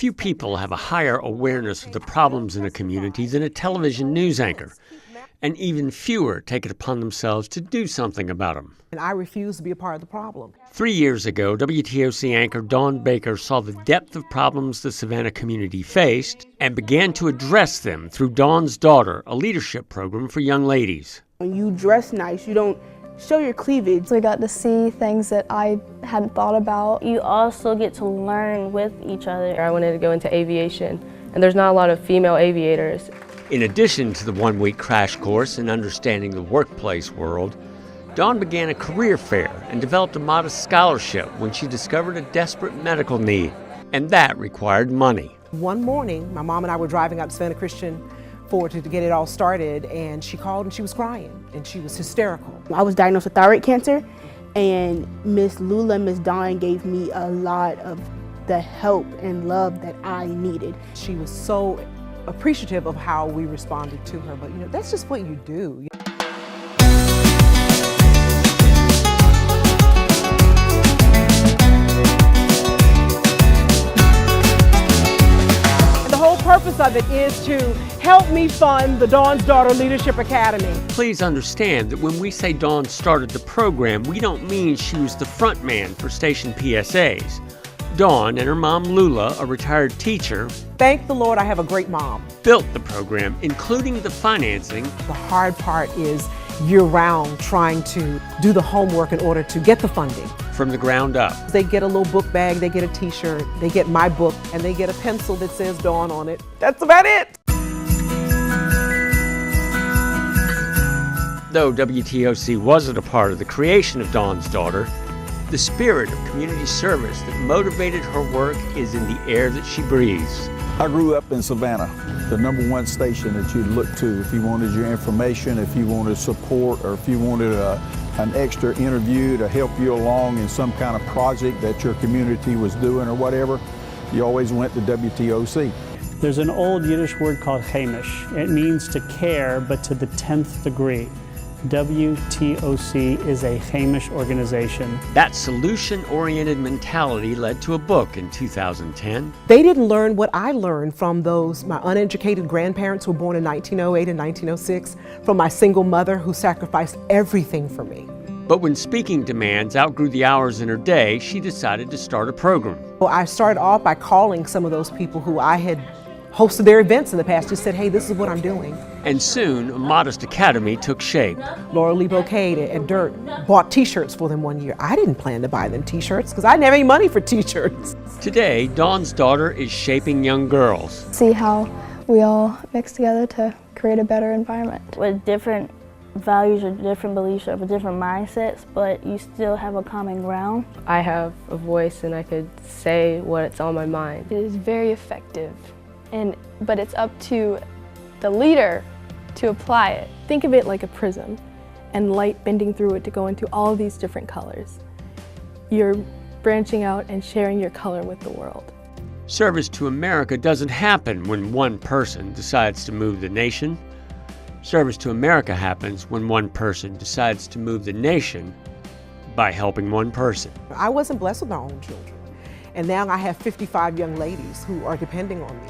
Few people have a higher awareness of the problems in a community than a television news anchor, and even fewer take it upon themselves to do something about them. And I refuse to be a part of the problem. 3 years ago, WTOC anchor Dawn Baker saw the depth of problems the Savannah community faced and began to address them through Dawn's Daughter, a leadership program for young ladies. When you dress nice, you don't show your cleavage. We got to see things that I hadn't thought about. You also get to learn with each other. I wanted to go into aviation, and there's not a lot of female aviators. In addition to the one-week crash course in understanding the workplace world, Dawn began a career fair and developed a modest scholarship when she discovered a desperate medical need, and that required money. One morning, my mom and I were driving out to Savannah Christian for to get it all started, and she called and she was crying and she was hysterical. I was diagnosed with thyroid cancer, and Miss Lula, Miss Dawn gave me a lot of the help and love that I needed. She was so appreciative of how we responded to her, but that's just what you do. The purpose of it is to help me fund the Dawn's Daughter Leadership Academy. Please understand that when we say Dawn started the program, we don't mean she was the front man for station PSAs. Dawn and her mom Lula, a retired teacher, thank the Lord I have a great mom, built the program, including the financing. The hard part is year-round trying to do the homework in order to get the funding. From the ground up. They get a little book bag, they get a t-shirt, they get my book, and they get a pencil that says Dawn on it. That's about it. Though WTOC wasn't a part of the creation of Dawn's Daughter, the spirit of community service that motivated her work is in the air that she breathes. I grew up in Savannah, the #1 station that you'd look to if you wanted your information, if you wanted support, or if you wanted an extra interview to help you along in some kind of project that your community was doing or whatever. You always went to WTOC. There's an old Yiddish word called chemish. It means to care, but to the 10th degree. WTOC is a chemish organization. That solution-oriented mentality led to a book in 2010. They didn't learn what I learned from my uneducated grandparents who were born in 1908 and 1906, from my single mother who sacrificed everything for me. But when speaking demands outgrew the hours in her day, she decided to start a program. Well, I started off by calling some of those people who I had hosted their events in the past, just said, hey, this is what I'm doing. And soon, a modest academy took shape. Laura Lee Bouquet and Dirt bought t-shirts for them one year. I didn't plan to buy them t-shirts because I didn't have any money for t-shirts. Today, Dawn's Daughter is shaping young girls. See how we all mix together to create a better environment. With different values or different beliefs or different mindsets, but you still have a common ground. I have a voice and I could say what's on my mind. It is very effective. But it's up to the leader to apply it. Think of it like a prism and light bending through it to go into all of these different colors. You're branching out and sharing your color with the world. Service to America doesn't happen when one person decides to move the nation. Service to America happens when one person decides to move the nation by helping one person. I wasn't blessed with my own children, and now I have 55 young ladies who are depending on me.